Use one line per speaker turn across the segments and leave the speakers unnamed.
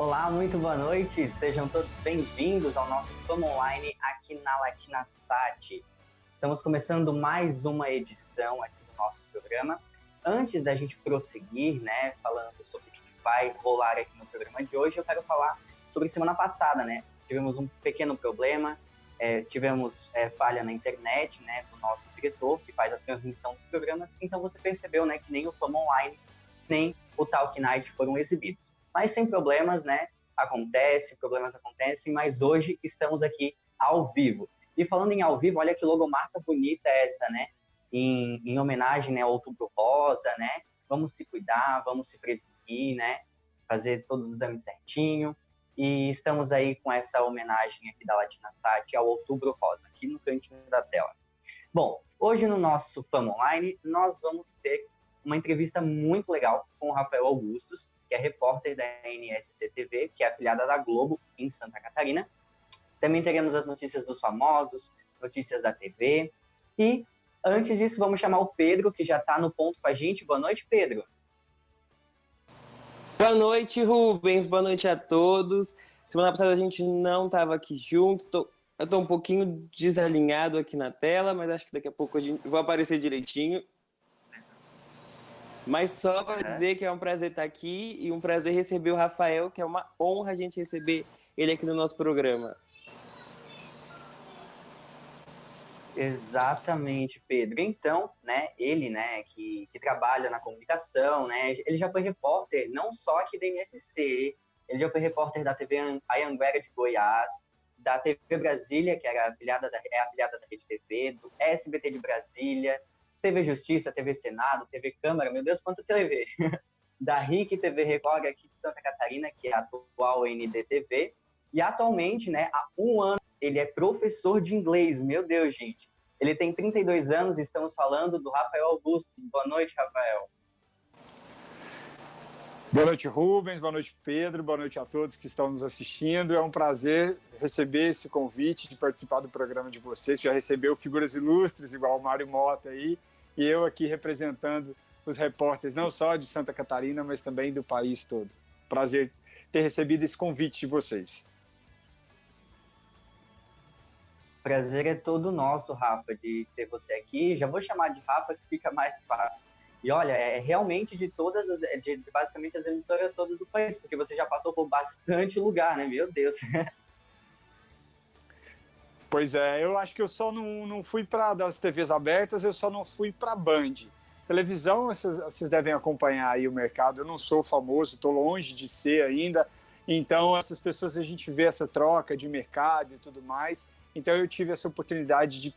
Olá, muito boa noite, sejam todos bem-vindos ao nosso Fama Online aqui na LatinaSat. Estamos começando mais uma edição aqui do nosso programa. Antes da gente prosseguir, né, falando sobre o que vai rolar aqui no programa de hoje, eu quero falar sobre semana passada, né? Tivemos um pequeno problema, tivemos falha na internet, né, do nosso diretor, que faz a transmissão dos programas, então você percebeu, né, que nem o Fama Online, nem o Talk Night foram exibidos. Mas sem problemas, né? Problemas acontecem, mas hoje estamos aqui ao vivo. E falando em ao vivo, olha que logomarca bonita essa, né? Em homenagem, né, ao Outubro Rosa, né? Vamos se cuidar, vamos se prevenir, né? Fazer todos os exames certinho. E estamos aí com essa homenagem aqui da LatinaSat ao Outubro Rosa, aqui no cantinho da tela. Bom, hoje no nosso Fama Online, nós vamos ter uma entrevista muito legal com o Rafael Augustos, que é repórter da NSC TV, que é afiliada da Globo em Santa Catarina. Também teremos as notícias dos famosos, notícias da TV. E antes disso, vamos chamar o Pedro, que já está no ponto com a gente. Boa noite, Pedro.
Boa noite, Rubens. Boa noite a todos. Semana passada a gente não estava aqui junto. Eu estou um pouquinho desalinhado aqui na tela, mas acho que daqui a pouco vou aparecer direitinho. Mas só para dizer que é um prazer estar aqui e um prazer receber o Rafael, que é uma honra a gente receber ele aqui no nosso programa.
Exatamente, Pedro. Então, né, ele, né, que trabalha na comunicação, né, ele já foi repórter não só aqui da NSC, ele já foi repórter da TV Anhanguera de Goiás, da TV Brasília, que era afiliada da Rede TV, do SBT de Brasília, TV Justiça, TV Senado, TV Câmara, meu Deus, quanto TV! Da RIC TV Record aqui de Santa Catarina, que é a atual NDTV, e atualmente, né, há um ano, ele é professor de inglês, meu Deus, gente. Ele tem 32 anos e estamos falando do Rafael Augustos. Boa noite, Rafael.
Boa noite, Rubens. Boa noite, Pedro. Boa noite a todos que estão nos assistindo. É um prazer receber esse convite de participar do programa de vocês. Já recebeu figuras ilustres, igual o Mário Mota aí, e eu aqui representando os repórteres, não só de Santa Catarina, mas também do país todo. Prazer ter recebido esse convite de vocês.
Prazer é todo nosso, Rafa, de ter você aqui. Já vou chamar de Rafa, que fica mais fácil. E olha, é realmente de todas basicamente as emissoras todas do país, porque você já passou por bastante lugar, né? Meu Deus.
Pois é, eu acho que eu só não fui para das TVs abertas, eu só não fui para Band. Televisão, vocês devem acompanhar aí o mercado. Eu não sou famoso, estou longe de ser ainda. Então, essas pessoas, a gente vê essa troca de mercado e tudo mais. Então, eu tive essa oportunidade de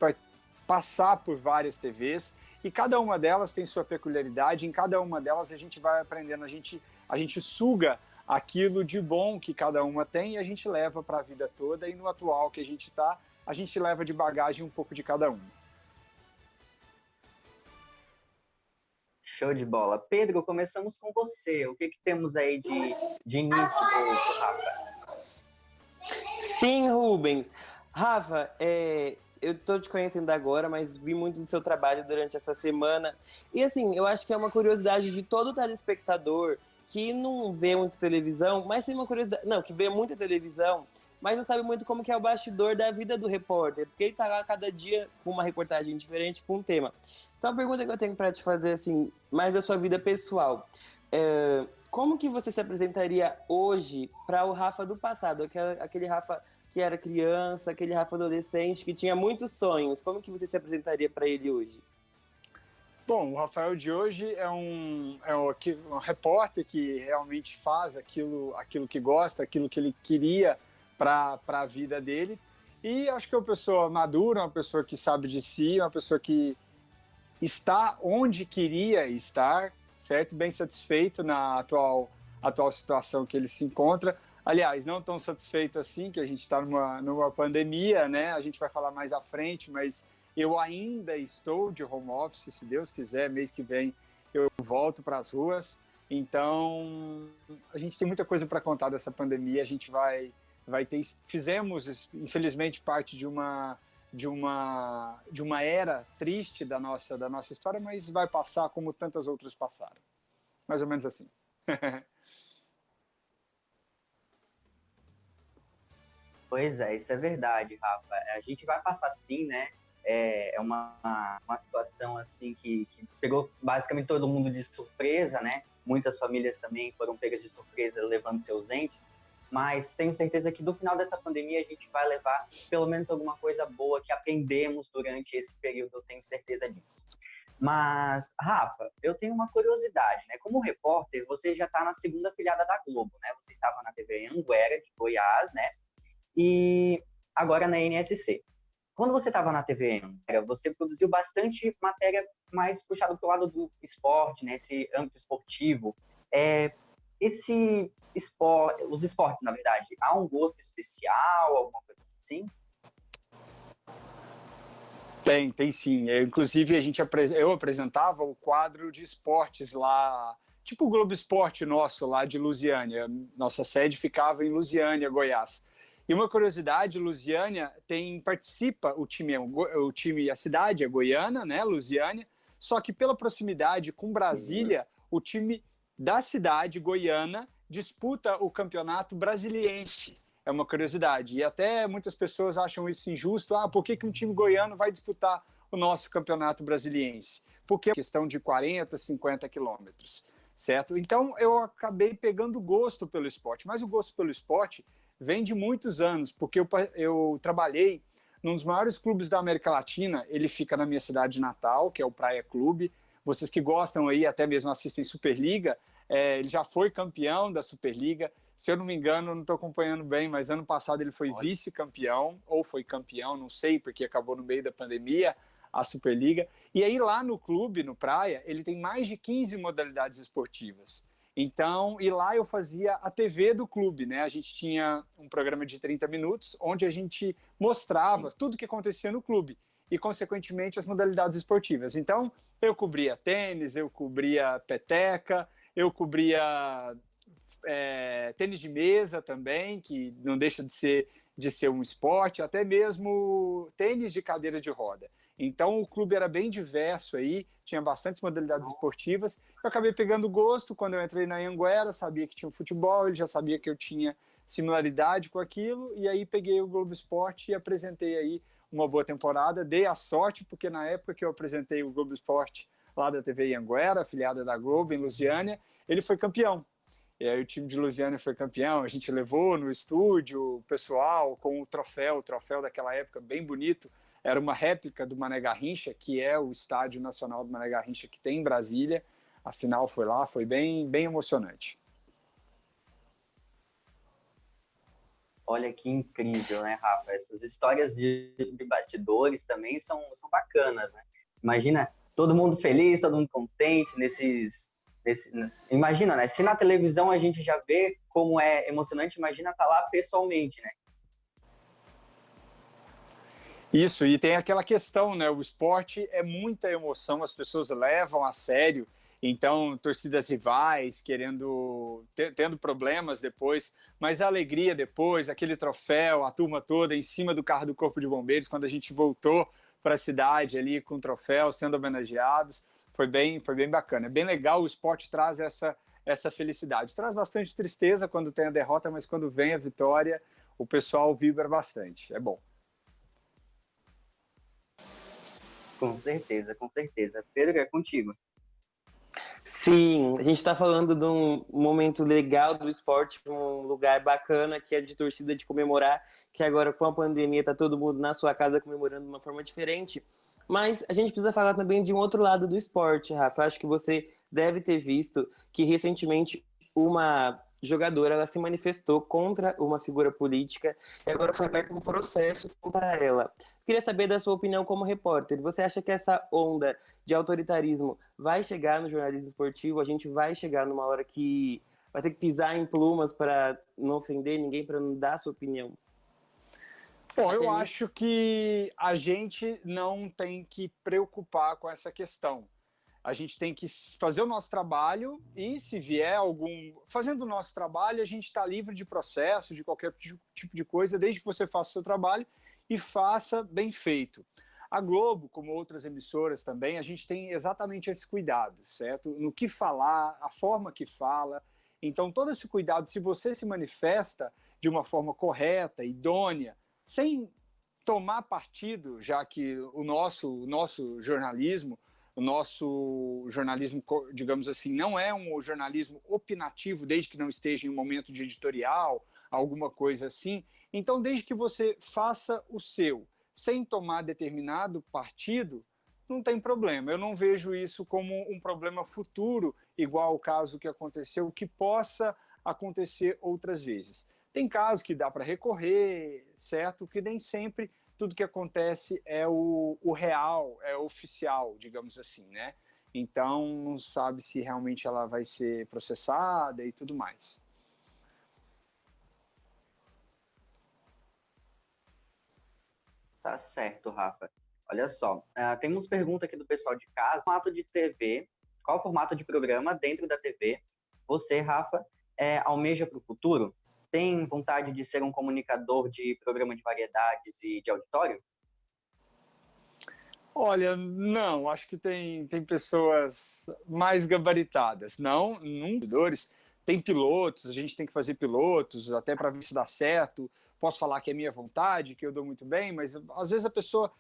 passar por várias TVs e cada uma delas tem sua peculiaridade. Em cada uma delas, a gente vai aprendendo, a gente suga aquilo de bom que cada uma tem e a gente leva para a vida toda. E no atual que a gente está, a gente leva de bagagem um pouco de cada uma.
Show de bola. Pedro, começamos com você. O que temos aí de início pro Rafa?
Sim, Rubens. Rafa, eu tô te conhecendo agora, mas vi muito do seu trabalho durante essa semana. E assim, eu acho que é uma curiosidade de todo telespectador que não vê muito televisão, mas tem uma curiosidade... Não, que vê muita televisão, mas não sabe muito como que é o bastidor da vida do repórter, porque ele tá lá cada dia com uma reportagem diferente, com um tema. Então a pergunta que eu tenho para te fazer, assim, mais da sua vida pessoal, como que você se apresentaria hoje para o Rafa do passado, aquele Rafa que era criança, aquele Rafa adolescente, que tinha muitos sonhos, como que você se apresentaria para ele hoje?
Bom, o Rafael de hoje é um repórter que realmente faz aquilo que gosta, aquilo que ele queria para a vida dele. E acho que é uma pessoa madura, uma pessoa que sabe de si, uma pessoa que está onde queria estar, certo? Bem satisfeito na atual situação que ele se encontra. Aliás, não tão satisfeito assim, que a gente está numa pandemia, né? A gente vai falar mais à frente, mas eu ainda estou de home office, se Deus quiser, mês que vem eu volto para as ruas. Então, a gente tem muita coisa para contar dessa pandemia. A gente vai ter... Fizemos, infelizmente, parte de uma era triste da nossa história, mas vai passar como tantas outras passaram. Mais ou menos assim.
Pois é, isso é verdade, Rafa. A gente vai passar sim, né? É uma situação assim que pegou basicamente todo mundo de surpresa, né? Muitas famílias também foram pegas de surpresa levando seus entes, mas tenho certeza que do final dessa pandemia a gente vai levar pelo menos alguma coisa boa que aprendemos durante esse período, eu tenho certeza disso. Mas, Rafa, eu tenho uma curiosidade, né? Como repórter, você já está na segunda afiliada da Globo, né? Você estava na TV Anguera, de Goiás, né? E agora na NSC. Quando você estava na TV Anguera, você produziu bastante matéria mais puxada para o lado do esporte, né? Esse âmbito esportivo. Os esportes, na verdade, há um gosto especial, alguma coisa assim?
Tem sim. Inclusive, eu apresentava o quadro de esportes lá, tipo o Globo Esporte nosso, lá de Lusiânia. Nossa sede ficava em Lusiânia, Goiás. E uma curiosidade, Lusiânia participa, a cidade é goiana, né, Lusiânia, só que pela proximidade com Brasília, o time da cidade goiana disputa o campeonato brasiliense. É uma curiosidade. E até muitas pessoas acham isso injusto. Por que um time goiano vai disputar o nosso campeonato brasiliense? Porque é uma questão de 40, 50 quilômetros, certo? Então, eu acabei pegando gosto pelo esporte. Mas o gosto pelo esporte vem de muitos anos, porque eu trabalhei num dos maiores clubes da América Latina. Ele fica na minha cidade natal, que é o Praia Clube. Vocês que gostam aí, até mesmo assistem Superliga, ele já foi campeão da Superliga. Se eu não me engano, eu não estou acompanhando bem, mas ano passado ele foi vice-campeão, ou foi campeão, não sei, porque acabou no meio da pandemia, a Superliga. E aí lá no clube, no Praia, ele tem mais de 15 modalidades esportivas. Então, e lá eu fazia a TV do clube, né? A gente tinha um programa de 30 minutos, onde a gente mostrava tudo o que acontecia no clube e, consequentemente, as modalidades esportivas. Então, eu cobria tênis, eu cobria peteca, eu cobria tênis de mesa também, que não deixa de ser um esporte, até mesmo tênis de cadeira de roda. Então o clube era bem diverso aí, tinha bastantes modalidades esportivas. Eu acabei pegando gosto quando eu entrei na Anguera, sabia que tinha um futebol, ele já sabia que eu tinha similaridade com aquilo, e aí peguei o Globo Esporte e apresentei aí uma boa temporada. Dei a sorte, porque na época que eu apresentei o Globo Esporte lá da TV Anguera, afiliada da Globo, em Lusiânia, ele foi campeão. E aí o time de Lusiânia foi campeão, a gente levou no estúdio o pessoal com o troféu daquela época bem bonito, era uma réplica do Mané Garrincha, que é o estádio nacional do Mané Garrincha que tem em Brasília. A final foi lá, foi bem, bem emocionante.
Olha que incrível, né, Rafa? Essas histórias de bastidores também são bacanas, né? Imagina todo mundo feliz, todo mundo contente imagina, né? Se na televisão a gente já vê como é emocionante, imagina estar lá pessoalmente, né?
Isso, e tem aquela questão, né? O esporte é muita emoção, as pessoas levam a sério. Então, torcidas rivais tendo problemas depois, mas a alegria depois, aquele troféu, a turma toda em cima do carro do Corpo de Bombeiros, quando a gente voltou para a cidade ali com o troféu, sendo homenageados, foi bem bacana. É bem legal, o esporte traz essa felicidade. Traz bastante tristeza quando tem a derrota, mas quando vem a vitória, o pessoal vibra bastante. É bom.
Com certeza, com certeza. Pedro, é contigo.
Sim, a gente está falando de um momento legal do esporte, um lugar bacana que é de torcida de comemorar, que agora com a pandemia está todo mundo na sua casa comemorando de uma forma diferente. Mas a gente precisa falar também de um outro lado do esporte, Rafa. Acho que você deve ter visto que recentemente uma jogadora ela se manifestou contra uma figura política e agora foi aberto um processo contra ela. Queria saber da sua opinião como repórter. Você acha que essa onda de autoritarismo vai chegar no jornalismo esportivo? A gente vai chegar numa hora que vai ter que pisar em plumas para não ofender ninguém, para não dar a sua opinião?
Bom, eu acho que a gente não tem que preocupar com essa questão. A gente tem que fazer o nosso trabalho e, se vier fazendo o nosso trabalho, a gente está livre de processo, de qualquer tipo de coisa, desde que você faça o seu trabalho e faça bem feito. A Globo, como outras emissoras também, a gente tem exatamente esse cuidado, certo? No que falar, a forma que fala. Então, todo esse cuidado, se você se manifesta, de uma forma correta, idônea, sem tomar partido, já que o nosso jornalismo, digamos assim, não é um jornalismo opinativo, desde que não esteja em um momento de editorial, alguma coisa assim. Então, desde que você faça o seu, sem tomar determinado partido, não tem problema. Eu não vejo isso como um problema futuro, igual ao caso que aconteceu, que possa acontecer outras vezes. Tem casos que dá para recorrer, certo? Que nem sempre tudo que acontece é o real, é oficial, digamos assim, né? Então, não sabe se realmente ela vai ser processada e tudo mais.
Tá certo, Rafa. Olha só, temos pergunta aqui do pessoal de casa. Formato de TV, qual o formato de programa dentro da TV você, Rafa, almeja para o futuro? Tem vontade de ser um comunicador de programa de variedades e de auditório?
Olha, não, acho que tem pessoas mais gabaritadas. Não, tem pilotos, a gente tem que fazer pilotos, até para ver se dá certo. Posso falar que é minha vontade, que eu dou muito bem, mas às vezes a pessoa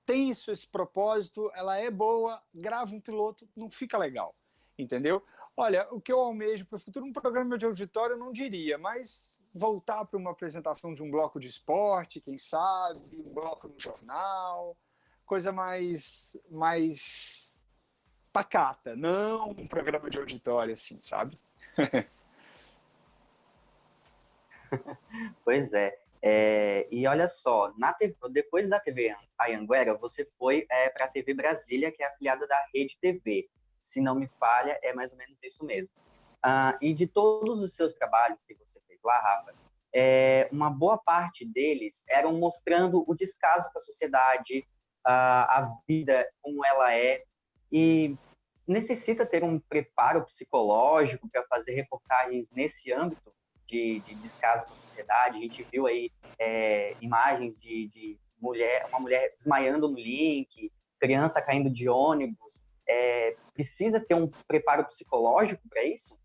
tem esse propósito, ela é boa, grava um piloto, não fica legal, entendeu? Olha, o que eu almejo para o futuro, um programa de auditório eu não diria, mas voltar para uma apresentação de um bloco de esporte, quem sabe, um bloco no jornal, coisa mais pacata, não um programa de auditório assim, sabe?
Pois é. E olha só, depois da TV Anhanguera, você foi para a TV Brasília, que é afiliada da Rede TV. Se não me falha, é mais ou menos isso mesmo. E de todos os seus trabalhos que você fez lá, Rafa, uma boa parte deles eram mostrando o descaso com a sociedade, a vida como ela é, e necessita ter um preparo psicológico para fazer reportagens nesse âmbito de descaso com a sociedade. A gente viu aí imagens de uma mulher desmaiando no link, criança caindo de ônibus. Precisa ter um preparo psicológico para isso?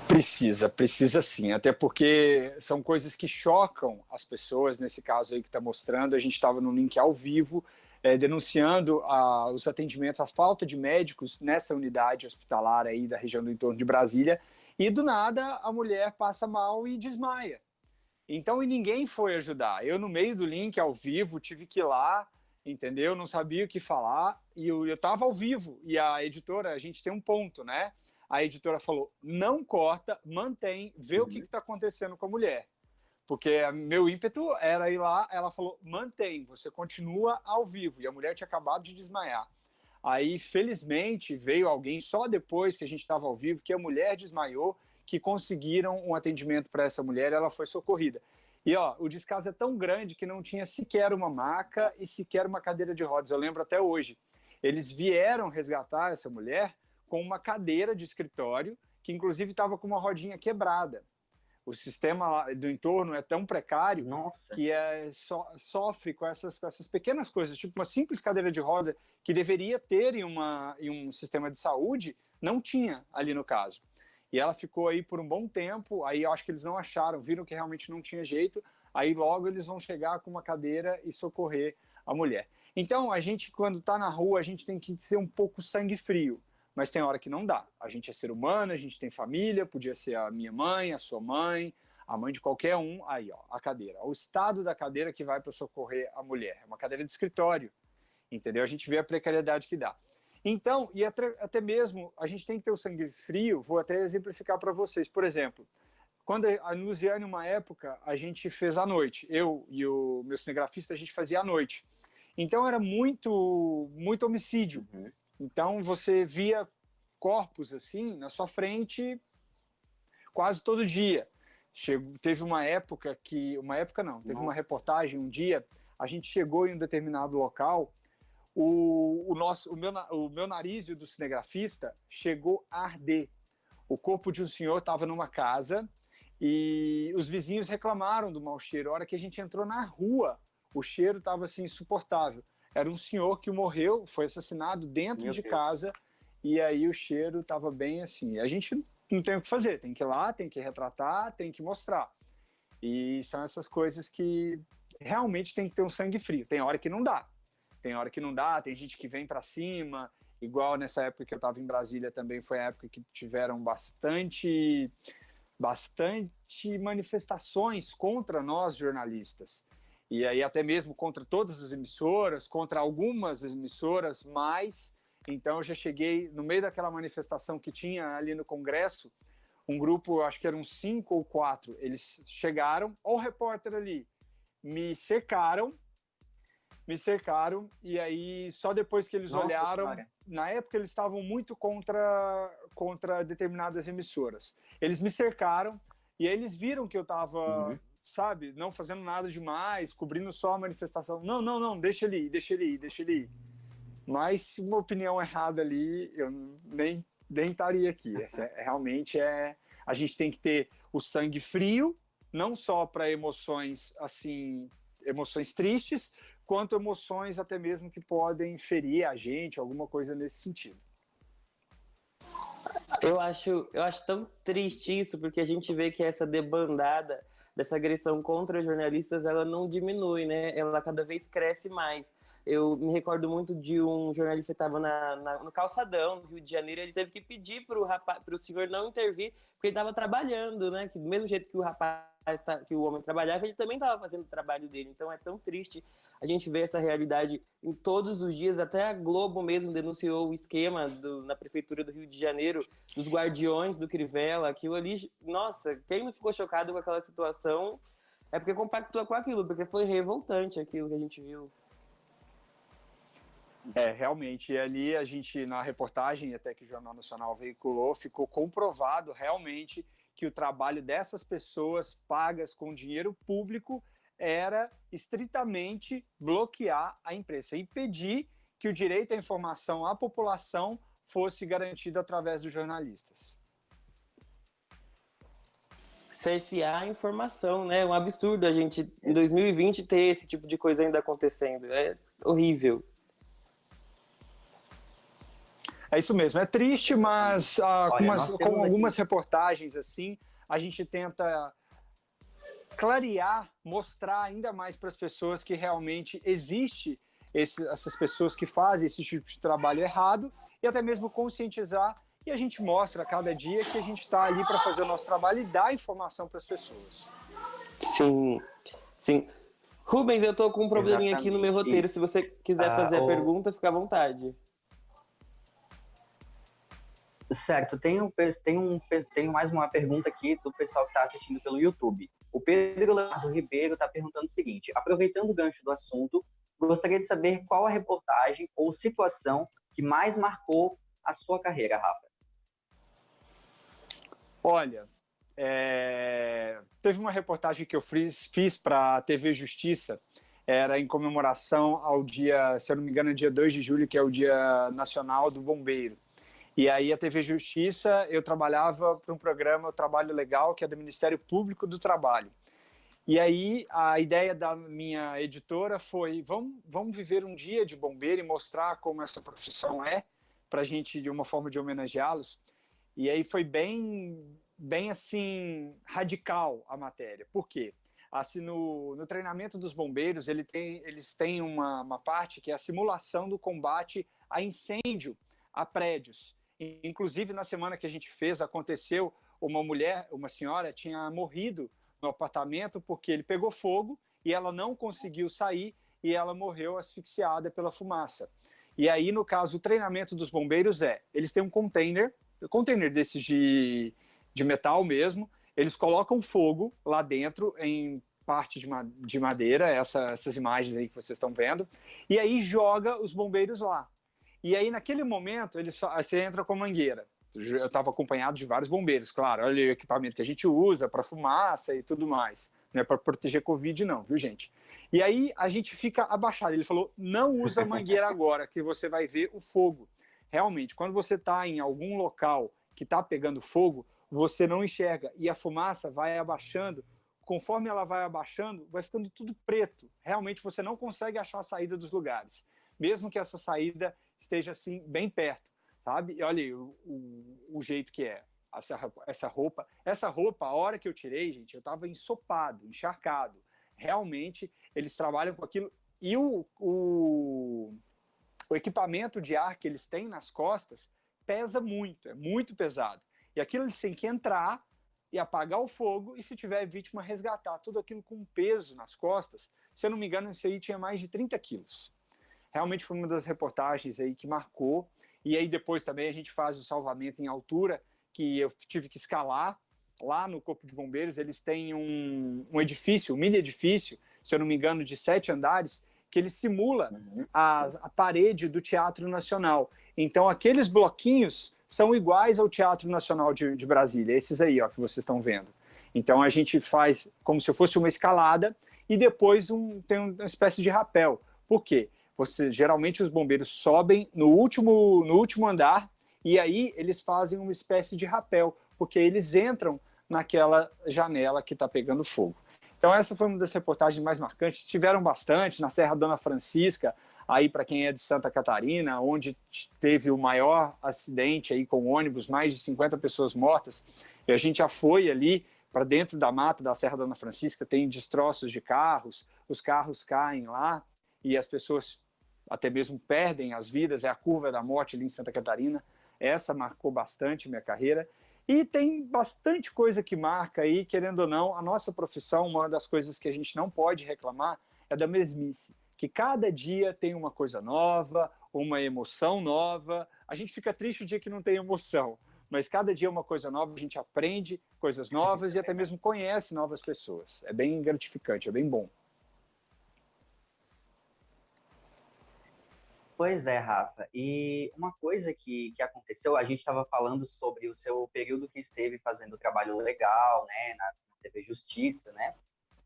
Precisa sim, até porque são coisas que chocam as pessoas. Nesse caso aí que está mostrando, a gente estava no link ao vivo, denunciando os atendimentos, a falta de médicos nessa unidade hospitalar aí da região do entorno de Brasília, e do nada a mulher passa mal e desmaia. Então, e ninguém foi ajudar. Eu, no meio do link ao vivo, tive que ir lá, entendeu? Não sabia o que falar, e eu estava ao vivo, e a editora, a gente tem um ponto, né? A editora falou, não corta, mantém, vê o que está acontecendo com a mulher. Porque meu ímpeto era ir lá, ela falou, mantém, você continua ao vivo. E a mulher tinha acabado de desmaiar. Aí, felizmente, veio alguém, só depois que a gente estava ao vivo, que a mulher desmaiou, que conseguiram um atendimento para essa mulher, ela foi socorrida. E ó, o descaso é tão grande que não tinha sequer uma maca e sequer uma cadeira de rodas. Eu lembro até hoje. Eles vieram resgatar essa mulher com uma cadeira de escritório, que inclusive estava com uma rodinha quebrada. O sistema do entorno é tão precário que sofre com essas pequenas coisas, tipo uma simples cadeira de roda que deveria ter em um sistema de saúde, não tinha ali no caso. E ela ficou aí por um bom tempo, aí eu acho que eles não acharam, viram que realmente não tinha jeito, aí logo eles vão chegar com uma cadeira e socorrer a mulher. Então, a gente, quando está na rua, a gente tem que ser um pouco sangue frio, mas tem hora que não dá. A gente é ser humano, a gente tem família, podia ser a minha mãe, a sua mãe, a mãe de qualquer um, aí ó, a cadeira. O estado da cadeira que vai para socorrer a mulher, é uma cadeira de escritório, entendeu? A gente vê a precariedade que dá. Então, e até mesmo, a gente tem que ter o sangue frio, vou até exemplificar para vocês. Por exemplo, quando a Luziane, uma época, a gente fez à noite. Eu e o meu cinegrafista, a gente fazia à noite. Então, era muito homicídio.
Uhum.
Então, você via corpos assim na sua frente quase todo dia. Teve uma época que... Teve uma reportagem um dia, a gente chegou em um determinado local, o meu nariz e o do cinegrafista chegou a arder. O corpo de um senhor estava numa casa e os vizinhos reclamaram do mau cheiro. A hora que a gente entrou na rua, o cheiro estava assim, insuportável. Era um senhor que morreu, foi assassinado dentro de casa e aí o cheiro estava bem assim. A gente não tem o que fazer, tem que ir lá, tem que retratar, tem que mostrar. E são essas coisas que realmente tem que ter um sangue frio. Tem hora que não dá. Tem hora que não dá, tem gente que vem para cima, igual nessa época que eu estava em Brasília também foi a época que tiveram bastante manifestações contra nós jornalistas. E aí até mesmo contra todas as emissoras, contra algumas emissoras, mas então eu já cheguei no meio daquela manifestação que tinha ali no Congresso, um grupo, acho que eram 5 ou 4, eles chegaram, ó o repórter ali, me cercaram, e aí só depois que eles
Nossa
olharam,
Senhora.
na época eles estavam muito contra determinadas emissoras. Eles me cercaram, e aí eles viram que eu estava, sabe, não fazendo nada demais, cobrindo só a manifestação. Não, deixa ele ir. Mas se uma opinião errada ali, eu nem estaria aqui. Realmente a gente tem que ter o sangue frio, não só para emoções assim, emoções tristes, quanto emoções até mesmo que podem ferir a gente, alguma coisa nesse sentido.
Eu acho tão triste isso, porque a gente vê que essa debandada dessa agressão contra jornalistas, ela não diminui, né? Ela cada vez cresce mais. Eu me recordo muito de um jornalista que estava no calçadão, no Rio de Janeiro, ele teve que pedir para o senhor não intervir, porque ele estava trabalhando, né? Que do mesmo jeito que o rapaz, que o homem trabalhava, ele também estava fazendo o trabalho dele. Então é tão triste a gente ver essa realidade em todos os dias. Até a Globo mesmo denunciou o esquema na Prefeitura do Rio de Janeiro, dos guardiões do Crivella, aquilo ali, nossa, quem não ficou chocado com aquela situação é porque compactua com aquilo, porque foi revoltante aquilo que a gente viu.
Realmente, e ali a gente, na reportagem até que o Jornal Nacional veiculou, ficou comprovado realmente que o trabalho dessas pessoas pagas com dinheiro público era estritamente bloquear a imprensa, impedir que o direito à informação à população fosse garantido através dos jornalistas.
Cercear a informação, né? É um absurdo a gente, em 2020, ter esse tipo de coisa ainda acontecendo. É horrível.
É isso mesmo, é triste, mas com algumas reportagens assim, a gente tenta clarear, mostrar ainda mais para as pessoas que realmente existe essas pessoas que fazem esse tipo de trabalho errado e até mesmo conscientizar, e a gente mostra a cada dia que a gente está ali para fazer o nosso trabalho e dar informação para as pessoas.
Sim, sim. Rubens, eu tô com um probleminha aqui no meu roteiro. Se você quiser fazer a pergunta, fica à vontade.
Certo, tenho mais uma pergunta aqui do pessoal que está assistindo pelo YouTube. O Pedro Leonardo Ribeiro está perguntando o seguinte: aproveitando o gancho do assunto, gostaria de saber qual a reportagem ou situação que mais marcou a sua carreira, Rafa.
Olha, teve uma reportagem que eu fiz para a TV Justiça, era em comemoração ao dia, se eu não me engano, dia 2 de julho, que é o Dia Nacional do Bombeiro. E aí a TV Justiça, eu trabalhava para um programa, o Trabalho Legal, que é do Ministério Público do Trabalho. E aí a ideia da minha editora foi, vamos viver um dia de bombeiro e mostrar como essa profissão é, para a gente, de uma forma de homenageá-los. E aí foi bem assim, radical a matéria. Por quê? Assim, no treinamento dos bombeiros, eles têm uma parte que é a simulação do combate a incêndio a prédios. Inclusive, na semana que a gente fez, aconteceu uma senhora tinha morrido no apartamento porque ele pegou fogo e ela não conseguiu sair e ela morreu asfixiada pela fumaça. E aí, no caso, o treinamento dos bombeiros eles têm um container desses de metal mesmo, eles colocam fogo lá dentro em parte de madeira, essas imagens aí que vocês estão vendo, e aí joga os bombeiros lá. E aí, naquele momento, você entra com a mangueira. Eu estava acompanhado de vários bombeiros, claro. Olha o equipamento que a gente usa para fumaça e tudo mais. Não é para proteger Covid, não, viu, gente? E aí, a gente fica abaixado. Ele falou, não usa a mangueira agora, que você vai ver o fogo. Realmente, quando você está em algum local que está pegando fogo, você não enxerga. E a fumaça vai abaixando. Conforme ela vai abaixando, vai ficando tudo preto. Realmente, você não consegue achar a saída dos lugares. Mesmo que essa saída esteja assim bem perto. sabe? E olha aí o jeito que é essa roupa. Essa roupa, a hora que eu tirei, gente, eu estava ensopado, encharcado. Realmente, eles trabalham com aquilo. E o equipamento de ar que eles têm nas costas pesa muito, é muito pesado. E aquilo eles têm que entrar e apagar o fogo, e se tiver vítima, resgatar. Tudo aquilo com peso nas costas. Se eu não me engano, esse aí tinha mais de 30 quilos. Realmente foi uma das reportagens aí que marcou. E aí depois também a gente faz o salvamento em altura, que eu tive que escalar. Lá no Corpo de Bombeiros, eles têm um edifício, um mini edifício, se eu não me engano, de 7 andares, que ele simula a parede do Teatro Nacional. Então, aqueles bloquinhos são iguais ao Teatro Nacional de Brasília, esses aí, ó, que vocês estão vendo. Então, a gente faz como se fosse uma escalada e depois tem uma espécie de rapel. Por quê? Geralmente, os bombeiros sobem no último andar e aí eles fazem uma espécie de rapel, porque eles entram naquela janela que está pegando fogo. Então, essa foi uma das reportagens mais marcantes. Tiveram bastante na Serra Dona Francisca, aí para quem é de Santa Catarina, onde teve o maior acidente aí com ônibus, mais de 50 pessoas mortas. E a gente já foi ali para dentro da mata da Serra Dona Francisca, tem destroços de carros, os carros caem lá e as pessoas até mesmo perdem as vidas. É a curva da morte ali em Santa Catarina. Essa marcou bastante minha carreira. E tem bastante coisa que marca aí, querendo ou não, a nossa profissão, uma das coisas que a gente não pode reclamar é da mesmice, que cada dia tem uma coisa nova, uma emoção nova. A gente fica triste o dia que não tem emoção, mas cada dia é uma coisa nova, a gente aprende coisas novas e até mesmo conhece novas pessoas. É bem gratificante, é bem bom.
Pois é, Rafa. E uma coisa que aconteceu, a gente estava falando sobre o seu período que esteve fazendo trabalho legal, né, na TV Justiça, né?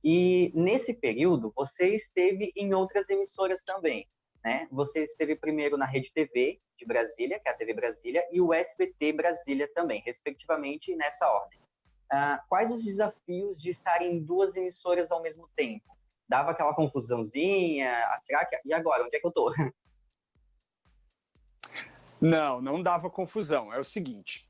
E nesse período, você esteve em outras emissoras também, né? Você esteve primeiro na Rede TV de Brasília, que é a TV Brasília, e o SBT Brasília também, respectivamente, nessa ordem. Quais os desafios de estar em duas emissoras ao mesmo tempo? Dava aquela confusãozinha? Será que... E agora, onde é que eu tô?
Não dava confusão. É o seguinte,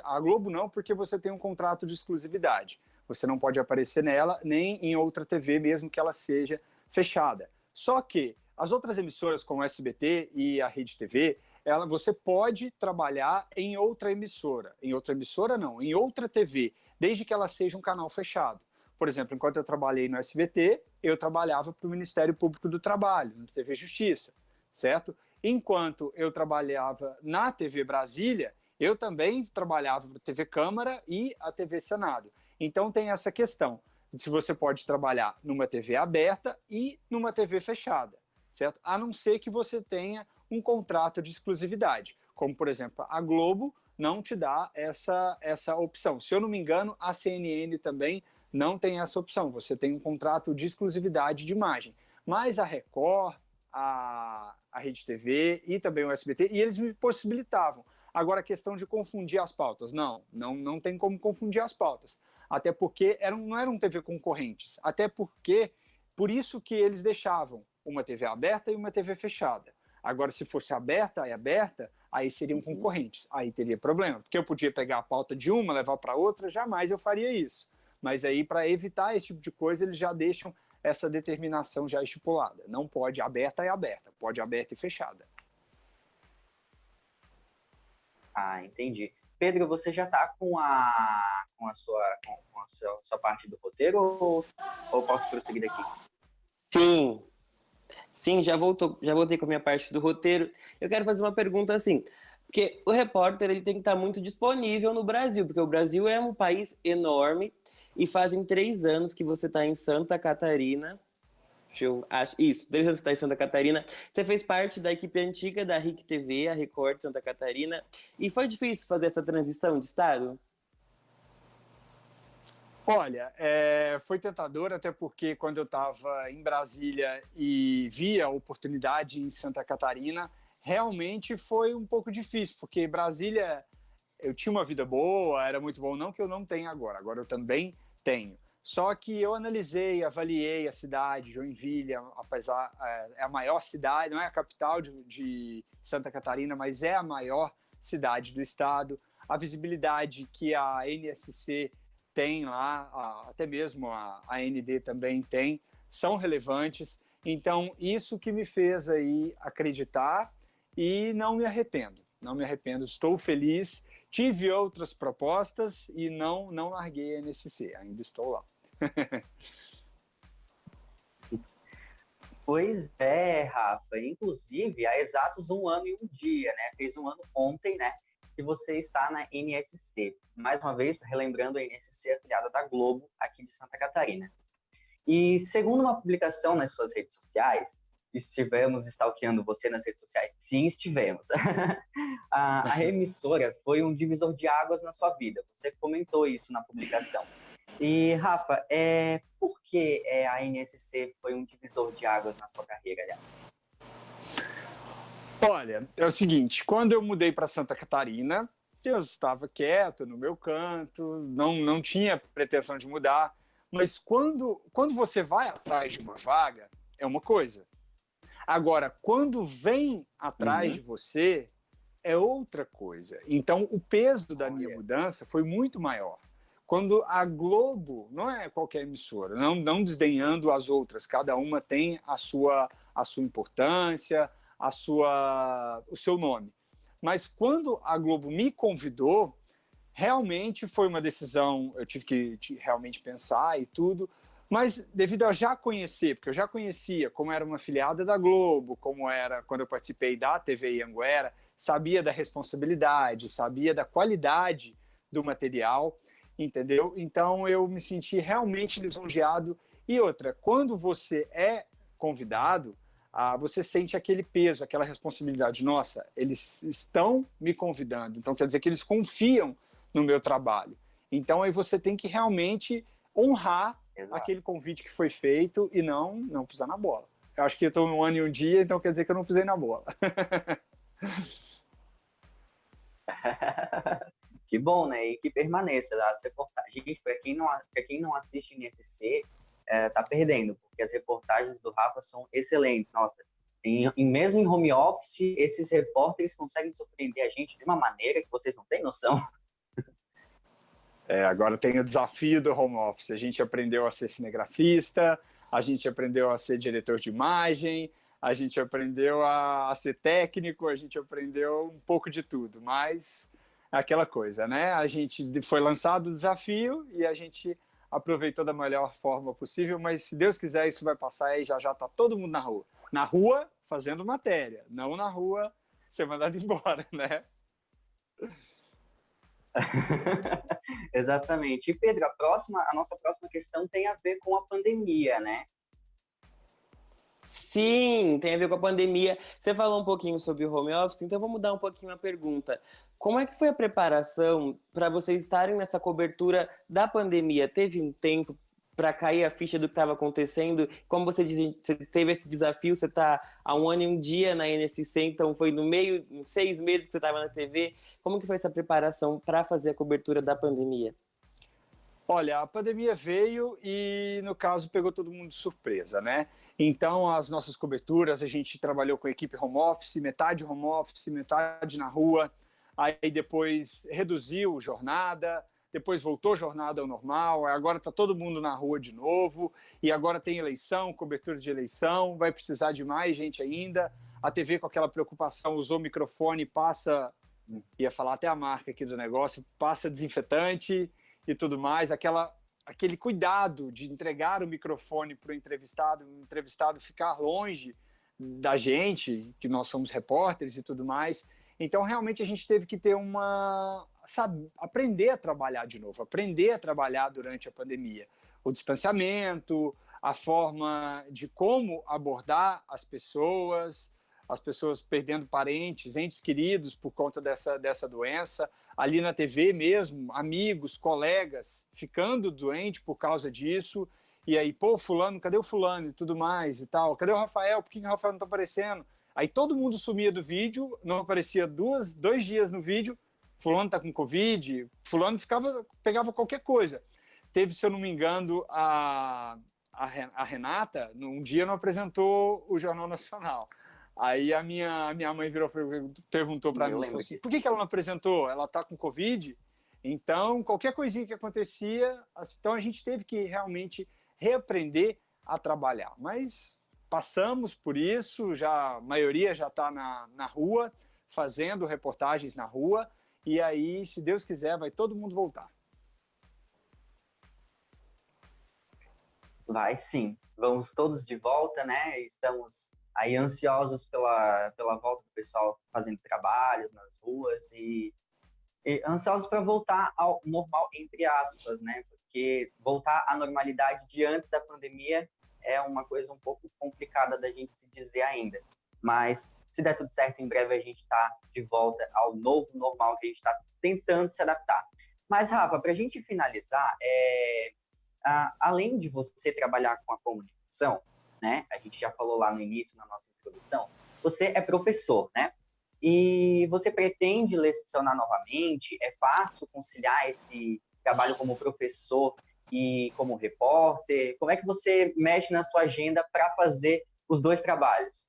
a Globo não, porque você tem um contrato de exclusividade. Você não pode aparecer nela, nem em outra TV, mesmo que ela seja fechada. Só que as outras emissoras, como o SBT e a Rede TV, você pode trabalhar em outra emissora. Em outra emissora, não, em outra TV, desde que ela seja um canal fechado. Por exemplo, enquanto eu trabalhei no SBT, eu trabalhava para o Ministério Público do Trabalho, na TV Justiça, certo? Enquanto eu trabalhava na TV Brasília, eu também trabalhava para a TV Câmara e a TV Senado. Então tem essa questão de se você pode trabalhar numa TV aberta e numa TV fechada, certo? A não ser que você tenha um contrato de exclusividade, como, por exemplo, a Globo não te dá essa opção. Se eu não me engano, a CNN também não tem essa opção. Você tem um contrato de exclusividade de imagem. Mas a Record, a Rede TV e também o SBT, e eles me possibilitavam. Agora, a questão de confundir as pautas, não tem como confundir as pautas, até porque não eram TV concorrentes, até porque, por isso que eles deixavam uma TV aberta e uma TV fechada. Agora, se fosse aberta e aberta, aí seriam concorrentes, aí teria problema, porque eu podia pegar a pauta de uma, levar para outra, jamais eu faria isso. Mas aí, para evitar esse tipo de coisa, eles já deixam essa determinação já estipulada. Não pode aberta e aberta, pode aberta e fechada.
Entendi. Pedro, você já está com a sua parte do roteiro ou posso prosseguir daqui?
Sim, já voltei com a minha parte do roteiro. Eu quero fazer uma pergunta assim, porque o repórter ele tem que estar muito disponível no Brasil, porque o Brasil é um país enorme e fazem 3 anos que você está em Santa Catarina. Isso, 3 anos que você está em Santa Catarina. Você fez parte da equipe antiga da RIC TV, a Record de Santa Catarina. E foi difícil fazer essa transição de estado?
Olha, foi tentador, até porque quando eu estava em Brasília e via a oportunidade em Santa Catarina, realmente foi um pouco difícil, porque Brasília, eu tinha uma vida boa, era muito bom, não que eu não tenha agora eu também tenho. Só que eu analisei, avaliei a cidade, Joinville, apesar é a maior cidade, não é a capital de Santa Catarina, mas é a maior cidade do estado. A visibilidade que a NSC tem lá, até mesmo a AND também tem, são relevantes. Então, isso que me fez aí acreditar e não me arrependo. Não me arrependo, estou feliz. Tive outras propostas e não larguei a NSC, ainda estou lá.
Pois é, Rafa. Inclusive, há exatos 1 ano e 1 dia, né? Fez 1 ano ontem, né? Que você está na NSC. Mais uma vez, relembrando, a NSC é afiliada da Globo, aqui de Santa Catarina. E segundo uma publicação nas suas redes sociais, estivemos stalkeando você nas redes sociais? Sim, estivemos. A emissora foi um divisor de águas na sua vida. Você comentou isso na publicação. E, Rafa, por que a NSC foi um divisor de águas na sua carreira, aliás?
Olha, é o seguinte, quando eu mudei para Santa Catarina, eu estava quieto no meu canto, não tinha pretensão de mudar, mas quando você vai atrás de uma vaga, é uma coisa. Agora, quando vem atrás de você, é outra coisa. Então, o peso da minha mudança foi muito maior. Quando a Globo, não é qualquer emissora, não desdenhando as outras, cada uma tem a sua importância, o seu nome. Mas quando a Globo me convidou, realmente foi uma decisão, eu tive que realmente pensar e tudo, mas devido a já conhecer, porque eu já conhecia como era uma afiliada da Globo, como era quando eu participei da TV Anhanguera, sabia da responsabilidade, sabia da qualidade do material, entendeu? Então eu me senti realmente lisonjeado. E outra, quando você é convidado, você sente aquele peso, aquela responsabilidade. Nossa, eles estão me convidando, então quer dizer que eles confiam no meu trabalho. Então aí você tem que realmente honrar aquele convite que foi feito e não pisar na bola. Eu acho que eu estou 1 ano e 1 dia, então quer dizer que eu não pisei na bola.
Que bom, né? E que permaneça as reportagens. Gente, para quem não assiste NSC, tá perdendo, porque as reportagens do Rafa são excelentes. Nossa, mesmo em home office, esses repórteres conseguem surpreender a gente de uma maneira que vocês não têm noção.
Agora tem o desafio do home office. A gente aprendeu a ser cinegrafista, a gente aprendeu a ser diretor de imagem, a gente aprendeu a ser técnico, a gente aprendeu um pouco de tudo, mas é aquela coisa, né? A gente foi lançado o desafio e a gente aproveitou da melhor forma possível, mas se Deus quiser isso vai passar e já está todo mundo na rua. Na rua fazendo matéria, não na rua ser mandado embora, né?
Exatamente. E Pedro, a nossa próxima questão tem a ver com a pandemia, né?
Sim, tem a ver com a pandemia. Você falou um pouquinho sobre o home office, então eu vou mudar um pouquinho a pergunta. Como é que foi a preparação para vocês estarem nessa cobertura da pandemia? Teve um tempo para cair a ficha do que estava acontecendo? Como você disse, você teve esse desafio, você está há 1 ano e 1 dia na NSC, então foi no meio, em 6 meses que você estava na TV. Como que foi essa preparação para fazer a cobertura da pandemia?
Olha, a pandemia veio e, no caso, pegou todo mundo de surpresa, né? Então, as nossas coberturas, a gente trabalhou com a equipe home office, metade na rua, aí depois reduziu jornada, depois voltou jornada ao normal, agora está todo mundo na rua de novo, e agora tem eleição, cobertura de eleição, vai precisar de mais gente ainda. A TV com aquela preocupação, usou o microfone, passa, ia falar até a marca aqui do negócio, passa desinfetante e tudo mais, aquele cuidado de entregar o microfone para o entrevistado ficar longe da gente, que nós somos repórteres e tudo mais. Então, realmente, a gente teve que ter aprender a trabalhar de novo, aprender a trabalhar durante a pandemia. O distanciamento, a forma de como abordar as pessoas perdendo parentes, entes queridos por conta dessa doença, ali na TV mesmo, amigos, colegas ficando doentes por causa disso, e aí, fulano, cadê o fulano e tudo mais e tal, cadê o Rafael, por que o Rafael não está aparecendo? Aí todo mundo sumia do vídeo, não aparecia 2 dias no vídeo, fulano está com Covid, fulano pegava qualquer coisa. teve, se eu não me engano, a Renata, um dia não apresentou o Jornal Nacional. Aí a minha mãe virou perguntou para mim, falou assim, por que ela não apresentou? Ela está com Covid? Então, qualquer coisinha que acontecia, então a gente teve que realmente reaprender a trabalhar. Mas passamos por isso, a maioria já está na rua, fazendo reportagens na rua, e aí, se Deus quiser, vai todo mundo voltar.
Vai sim, vamos todos de volta, né? Estamos aí ansiosos pela volta do pessoal fazendo trabalhos nas ruas e ansiosos para voltar ao normal, entre aspas, né? Porque voltar à normalidade de antes da pandemia é uma coisa um pouco complicada da gente se dizer ainda. Mas se der tudo certo, em breve a gente está de volta ao novo normal que a gente está tentando se adaptar. Mas, Rafa, para a gente finalizar, além de você trabalhar com a comunicação, né? A gente já falou lá no início, na nossa introdução, você é professor, né? E você pretende lecionar novamente? É fácil conciliar esse trabalho como professor e como repórter? Como é que você mexe na sua agenda para fazer os dois trabalhos?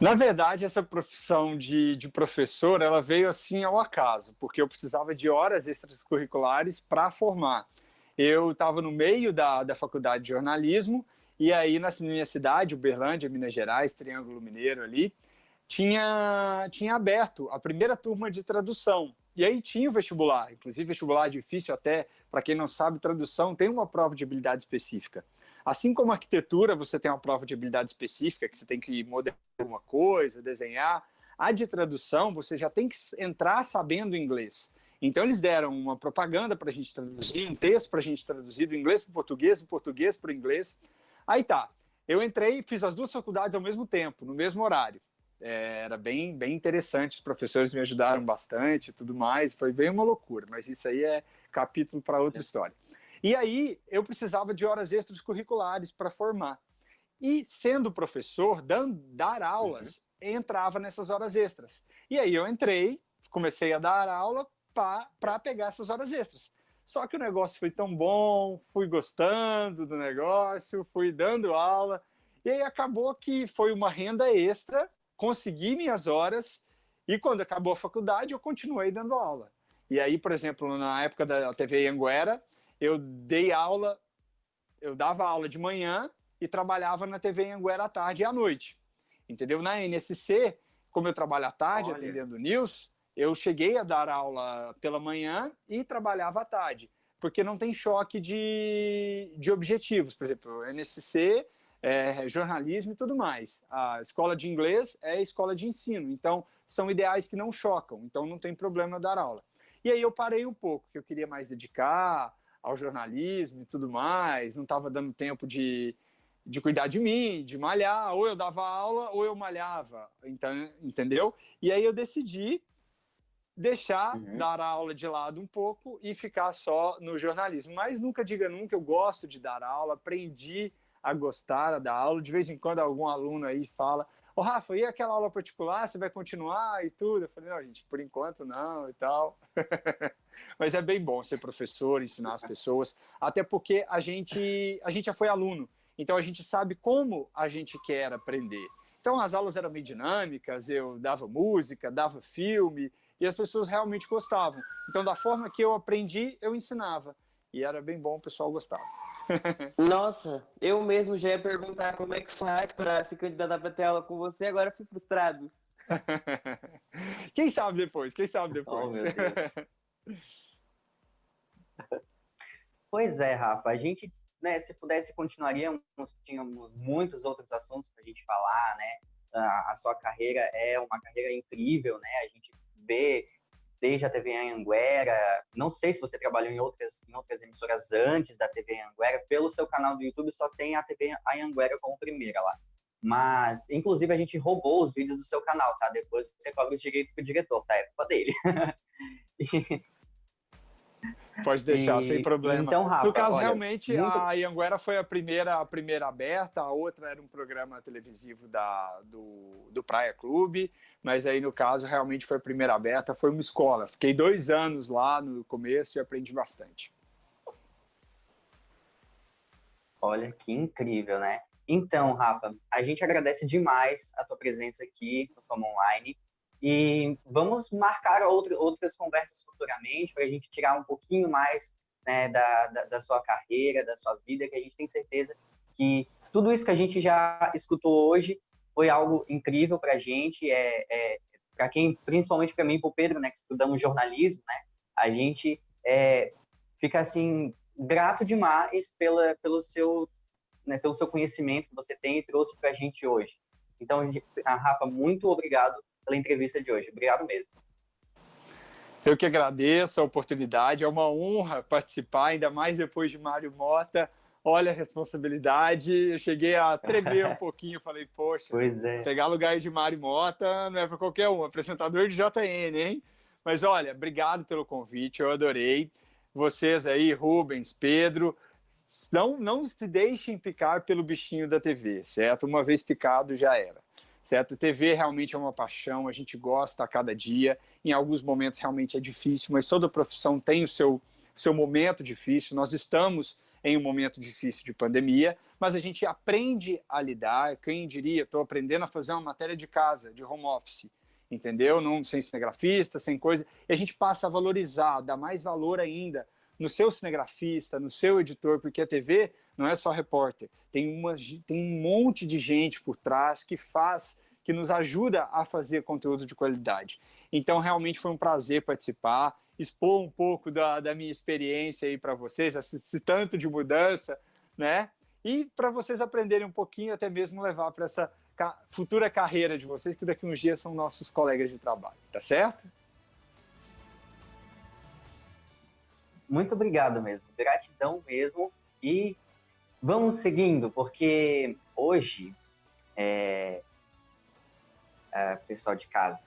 Na verdade, essa profissão de professor, ela veio assim ao acaso, porque eu precisava de horas extracurriculares para formar. Eu estava no meio da faculdade de jornalismo, e aí na minha cidade, Uberlândia, Minas Gerais, Triângulo Mineiro ali, tinha aberto a primeira turma de tradução. E aí tinha o vestibular, inclusive vestibular difícil até, para quem não sabe, tradução tem uma prova de habilidade específica. Assim como a arquitetura, você tem uma prova de habilidade específica, que você tem que modelar alguma coisa, desenhar. A de tradução, você já tem que entrar sabendo inglês. Então, eles deram uma propaganda para a gente traduzir, um texto para a gente traduzir do inglês para o português, do português para o inglês. Aí tá, eu entrei e fiz as duas faculdades ao mesmo tempo, no mesmo horário. Era bem interessante, os professores me ajudaram bastante e tudo mais, foi bem uma loucura, mas isso aí é capítulo para outra história. E aí eu precisava de horas extras curriculares para formar. E sendo professor, dar aulas, entrava nessas horas extras. E aí eu entrei, comecei a dar aula para pegar essas horas extras. Só que o negócio foi tão bom, fui gostando do negócio, fui dando aula, e aí acabou que foi uma renda extra, consegui minhas horas, e quando acabou a faculdade, eu continuei dando aula. E aí, por exemplo, na época da TV Anhanguera, eu dava aula de manhã e trabalhava na TV Anhanguera à tarde e à noite. Entendeu? Na NSC, como eu trabalho à tarde, atendendo news, eu cheguei a dar aula pela manhã e trabalhava à tarde, porque não tem choque de objetivos. Por exemplo, NSC, jornalismo e tudo mais. A escola de inglês é a escola de ensino, então são ideais que não chocam, então não tem problema dar aula. E aí eu parei um pouco, que eu queria mais dedicar ao jornalismo e tudo mais, não estava dando tempo de cuidar de mim, de malhar, ou eu dava aula ou eu malhava, então, entendeu? E aí eu decidi deixar dar aula de lado um pouco e ficar só no jornalismo. Mas nunca diga nunca, eu gosto de dar aula, aprendi a gostar da aula. De vez em quando algum aluno aí fala, ô Rafa, e aquela aula particular, você vai continuar e tudo? Eu falei, não, gente, por enquanto não e tal. Mas é bem bom ser professor, ensinar as pessoas, até porque a gente já foi aluno, então a gente sabe como a gente quer aprender. Então as aulas eram meio dinâmicas, eu dava música, dava filme, e as pessoas realmente gostavam. Então, da forma que eu aprendi, eu ensinava. E era bem bom, o pessoal gostava.
Nossa, eu mesmo já ia perguntar como é que faz para se candidatar para ter aula com você, agora fui frustrado.
Quem sabe depois, quem sabe depois.
Oh, meu Deus. Pois é, Rafa, a gente, né, se pudesse, continuaríamos, tínhamos muitos outros assuntos para a gente falar, né? A sua carreira é uma carreira incrível, né? A gente vê desde a TV Anhanguera, não sei se você trabalhou em outras emissoras antes da TV Anhanguera, pelo seu canal do YouTube só tem a TV Anhanguera como primeira lá. Mas, inclusive, a gente roubou os vídeos do seu canal, tá? Depois você cobra os direitos com o diretor, tá? É culpa dele.
Pode deixar, sem problema.
Então, Rafa,
no caso,
olha,
realmente, a Anhanguera foi a primeira aberta, a outra era um programa televisivo do Praia Clube, mas aí, no caso, realmente foi a primeira aberta, foi uma escola. Fiquei 2 anos lá no começo e aprendi bastante.
Olha que incrível, né? Então, Rafa, a gente agradece demais a tua presença aqui no Fama Online e vamos marcar outras conversas futuramente para a gente tirar um pouquinho mais, né, da sua carreira, da sua vida, que a gente tem certeza que tudo isso que a gente já escutou hoje foi algo incrível para a gente, para quem, principalmente para mim e para o Pedro, né, que estudamos jornalismo, né, a gente fica assim grato demais pelo seu conhecimento que você tem e trouxe para a gente hoje. Então, Rafa, muito obrigado pela entrevista de hoje. Obrigado mesmo.
Eu que agradeço a oportunidade, é uma honra participar, ainda mais depois de Mário Mota. Olha a responsabilidade, eu cheguei a tremer um pouquinho, falei, poxa, pegar lugar de Mário Mota não é para qualquer um, apresentador de JN, hein? Mas olha, obrigado pelo convite, eu adorei. Vocês aí, Rubens, Pedro, não se deixem picar pelo bichinho da TV, certo? Uma vez picado já era, certo? TV realmente é uma paixão, a gente gosta a cada dia, em alguns momentos realmente é difícil, mas toda profissão tem o seu momento difícil, nós estamos em um momento difícil de pandemia, mas a gente aprende a lidar, quem diria, estou aprendendo a fazer uma matéria de casa, de home office, entendeu? Não, sem cinegrafista, sem coisa, e a gente passa a valorizar, dar mais valor ainda no seu cinegrafista, no seu editor, porque a TV não é só repórter, tem um monte de gente por trás que nos ajuda a fazer conteúdo de qualidade. Então, realmente foi um prazer participar, expor um pouco da minha experiência aí para vocês, esse tanto de mudança, né? E para vocês aprenderem um pouquinho, até mesmo levar para essa futura carreira de vocês, que daqui a uns dias são nossos colegas de trabalho, tá certo?
Muito obrigado mesmo, gratidão mesmo. E vamos seguindo, porque hoje, pessoal de casa,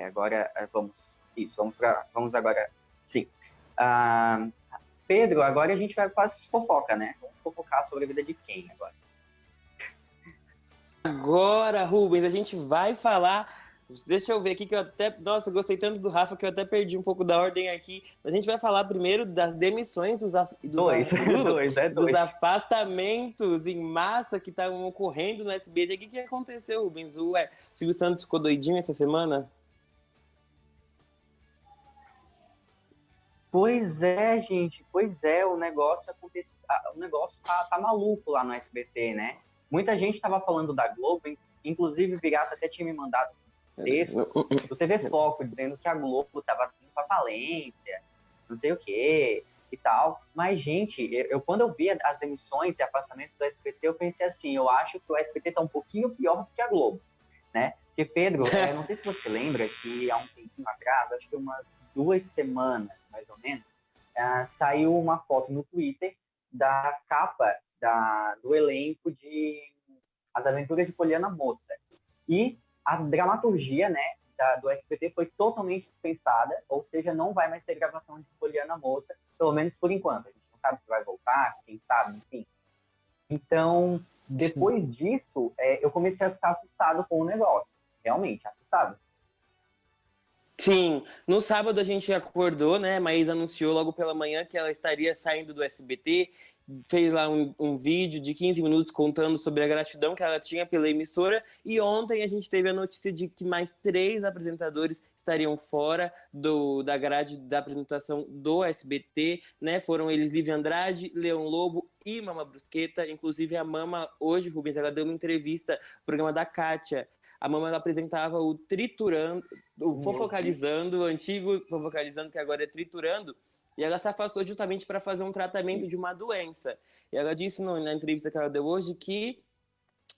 agora vamos agora, sim. Pedro, agora a gente vai para as fofoca, né? Vamos fofocar sobre a vida de quem agora?
Agora, Rubens, a gente vai falar. Deixa eu ver aqui que eu até. Nossa, eu gostei tanto do Rafa que eu até perdi um pouco da ordem aqui. A gente vai falar primeiro das demissões dos afastamentos em massa que estavam ocorrendo no SBT. O que aconteceu, Rubens? O Silvio Santos ficou doidinho essa semana?
Pois é, gente. Pois é, o negócio tá maluco lá no SBT, né? Muita gente estava falando da Globo, inclusive o Virata até tinha me mandado um texto do TV Foco, dizendo que a Globo estava indo para falência, não sei o quê e tal. Mas, gente, quando eu vi as demissões e afastamentos do SBT, eu pensei assim, eu acho que o SBT está um pouquinho pior do que a Globo, né? Porque, Pedro, não sei se você lembra que há um tempinho atrás, acho que umas 2 semanas, mais ou menos, saiu uma foto no Twitter da capa do elenco de As Aventuras de Poliana Moça. E a dramaturgia, né, do SBT foi totalmente dispensada, ou seja, não vai mais ter gravação de Poliana Moça, pelo menos por enquanto. A gente não sabe se vai voltar, quem sabe, enfim. Então, depois disso, eu comecei a ficar assustado com o negócio. Realmente, assustado.
Sim, no sábado a gente acordou, né? A Maísa anunciou logo pela manhã que ela estaria saindo do SBT, fez lá um vídeo de 15 minutos contando sobre a gratidão que ela tinha pela emissora, e ontem a gente teve a notícia de que mais 3 apresentadores estariam fora da grade da apresentação do SBT, né? Foram eles Lívia Andrade, Leão Lobo e Mama Brusqueta. Inclusive a Mama, hoje, Rubens, ela deu uma entrevista no programa da Kátia. A Mama, ela apresentava o Triturando, o Fofocalizando, o antigo Fofocalizando, que agora é Triturando, e ela se afastou justamente para fazer um tratamento de uma doença. E ela disse na entrevista que ela deu hoje que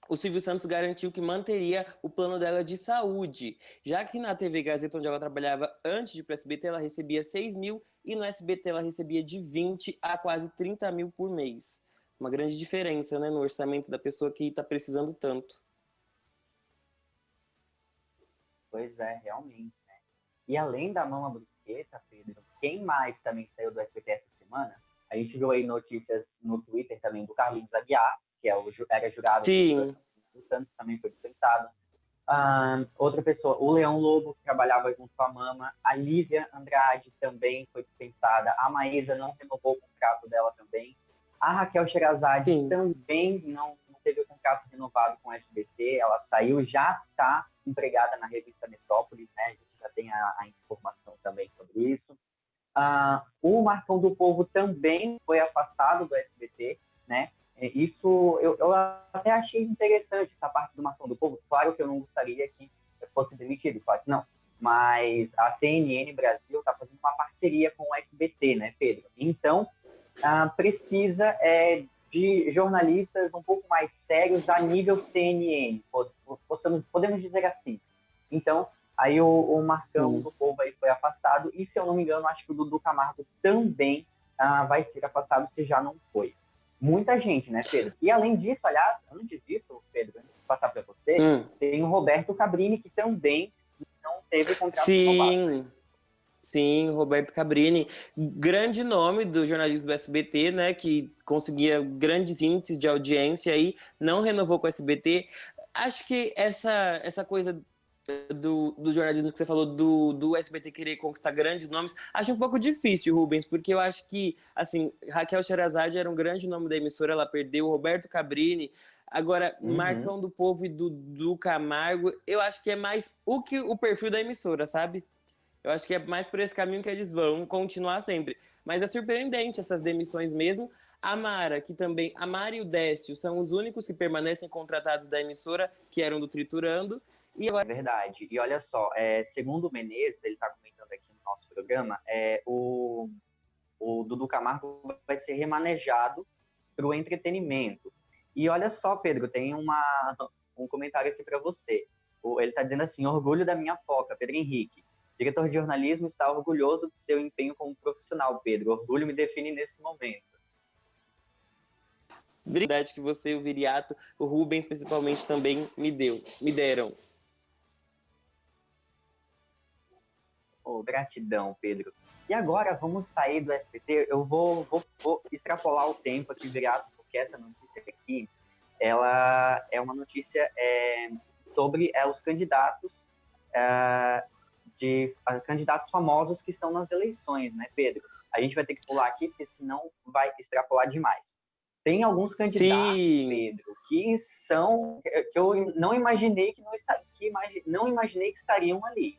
o Silvio Santos garantiu que manteria o plano dela de saúde, já que na TV Gazeta, onde ela trabalhava antes de ir para o SBT, ela recebia 6 mil, e no SBT ela recebia de 20 a quase 30 mil por mês. Uma grande diferença, né, no orçamento da pessoa que está precisando tanto.
Pois é, realmente, né? E além da Mama Brusqueta, Pedro, quem mais também saiu do SBT essa semana? A gente viu aí notícias no Twitter também do Carlinhos Aguiar, que era jurado do Santos, também foi dispensado. Outra pessoa, o Leão Lobo, que trabalhava junto com a Mama. A Lívia Andrade também foi dispensada. A Maísa não renovou o contrato dela também. A Raquel Sherazade
Sim.
também não teve o contrato renovado com o SBT, ela saiu, já está empregada na revista Metrópolis, né? A gente já tem a informação também sobre isso. O Marcão do Povo também foi afastado do SBT, né? Isso eu até achei interessante, essa parte do Marcão do Povo. Claro que eu não gostaria que fosse demitido, claro que não. Mas a CNN Brasil está fazendo uma parceria com o SBT, né, Pedro? Então, precisa de jornalistas um pouco mais sérios a nível CNN, podemos dizer assim. Então, aí o Marcão do Povo aí foi afastado, e se eu não me engano, acho que o Dudu Camargo também vai ser afastado, se já não foi. Muita gente, né, Pedro? E além disso, aliás, antes disso, Pedro, antes de passar para você, tem o Roberto Cabrini, que também não teve contrato renovado.
Sim, Roberto Cabrini, grande nome do jornalismo do SBT, né, que conseguia grandes índices de audiência aí, não renovou com o SBT. Acho que essa coisa do jornalismo que você falou, do SBT querer conquistar grandes nomes, acho um pouco difícil, Rubens, porque eu acho que, assim, Raquel Sherazade era um grande nome da emissora, ela perdeu, o Roberto Cabrini, agora, Marcão do Povo e do Camargo, eu acho que é mais o perfil da emissora, sabe? Eu acho que é mais por esse caminho que eles vão continuar sempre. Mas é surpreendente essas demissões mesmo. A Mara, que também... A Mara e o Décio são os únicos que permanecem contratados da emissora, que eram do Triturando. E
agora... É verdade. E olha só, segundo o Menezes, ele está comentando aqui no nosso programa, o Dudu Camargo vai ser remanejado para o entretenimento. E olha só, Pedro, tem um comentário aqui para você. Ele está dizendo assim, orgulho da minha foca, Pedro Henrique. Diretor de jornalismo está orgulhoso do seu empenho como profissional, Pedro. Orgulho me define nesse momento.
Verdade que você, o Viriato, o Rubens, principalmente, também me deram.
Gratidão, Pedro. E agora vamos sair do SBT. Eu vou extrapolar o tempo aqui, Viriato, porque essa notícia aqui, ela é uma notícia sobre os candidatos candidatos famosos que estão nas eleições, né, Pedro? A gente vai ter que pular aqui, porque senão vai extrapolar demais. Tem alguns candidatos,
Sim.
Pedro, que eu não imaginei que estariam ali.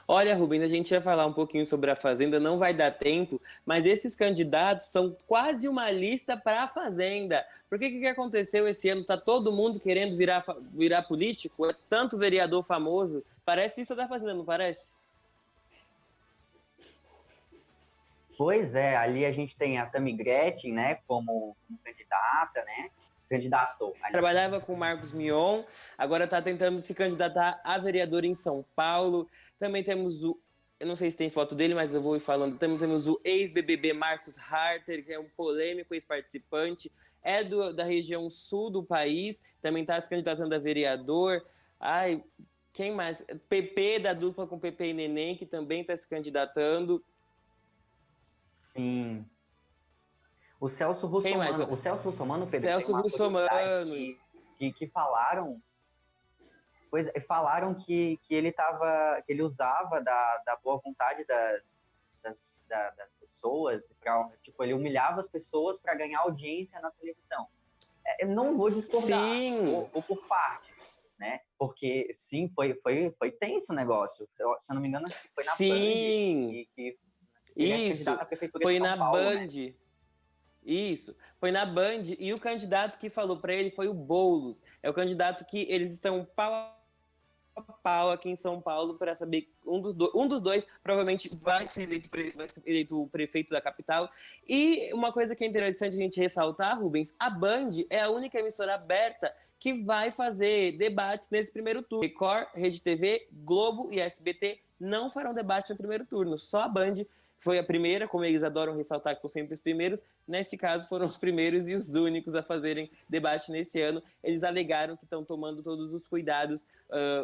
Olha, Rubens, a gente ia falar um pouquinho sobre a Fazenda, não vai dar tempo, mas esses candidatos são quase uma lista para a Fazenda. Porque o que aconteceu esse ano? Tá todo mundo querendo virar político? É tanto vereador famoso. Parece lista da Fazenda, não parece?
Pois é, ali a gente tem a Tammy Gretchen, né, como candidata, né? Candidato.
Trabalhava com o Marcos Mion, agora está tentando se candidatar a vereador em São Paulo. Também temos eu não sei se tem foto dele, mas eu vou ir falando. Também temos o ex-BBB Marcos Harter, que é um polêmico ex-participante, da região sul do país, também está se candidatando a vereador. Ai, quem mais? PP, da dupla com PP e Neném, que também está se candidatando.
Sim. O Celso Russomano. O Celso Russomano, Pedro,
Celso Russomano.
Que falaram. Pois falaram que ele usava da boa vontade das pessoas, tipo, ele humilhava as pessoas para ganhar audiência na televisão. Eu não vou discordar, ou por partes, né? Porque, sim, foi tenso o negócio. Se eu não me engano, acho que foi na Band. Que
isso,
à prefeitura
foi
de São
na
Paulo,
Band.
Né?
Isso, foi na Band, e o candidato que falou para ele foi o Boulos. É o candidato que eles estão pau a pau aqui em São Paulo para saber um dos dois provavelmente vai ser eleito o prefeito da capital. E uma coisa que é interessante a gente ressaltar, Rubens, a Band é a única emissora aberta que vai fazer debates nesse primeiro turno. Record, Rede TV, Globo e SBT não farão debate no primeiro turno, só a Band foi a primeira, como eles adoram ressaltar que são sempre os primeiros, nesse caso foram os primeiros e os únicos a fazerem debate nesse ano. Eles alegaram que estão tomando todos os cuidados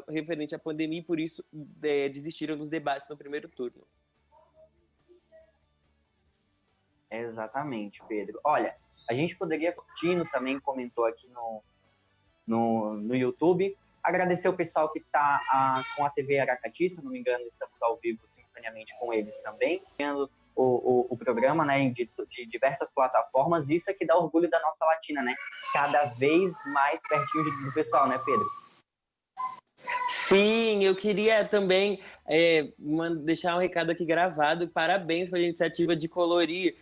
referente à pandemia e por isso desistiram dos debates no primeiro turno.
Exatamente, Pedro. Olha, a gente poderia, o Tino também comentou aqui no YouTube, agradecer o pessoal que está com a TV Aracati, se não me engano, estamos ao vivo simultaneamente com eles também, o programa, né, de diversas plataformas. Isso é que dá orgulho da nossa Latina, né? Cada vez mais pertinho do pessoal, né, Pedro?
Sim, eu queria também deixar um recado aqui gravado. Parabéns pela iniciativa de colorir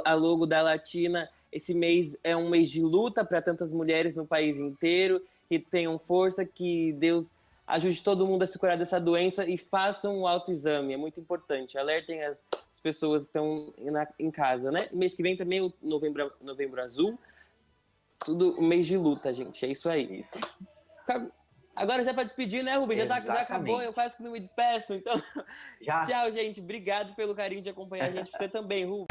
a logo da Latina. Esse mês é um mês de luta para tantas mulheres no país inteiro, que tenham força, que Deus ajude todo mundo a se curar dessa doença e façam o autoexame, é muito importante. Alertem as pessoas que estão em casa, né? Mês que vem também o Novembro Azul, tudo um mês de luta, gente, é isso aí.
Isso.
Agora já é para despedir, né, Rubens? Já acabou, eu quase que não me despeço, então...
Já.
Tchau, gente. Obrigado pelo carinho de acompanhar a gente. Você também, Rubens.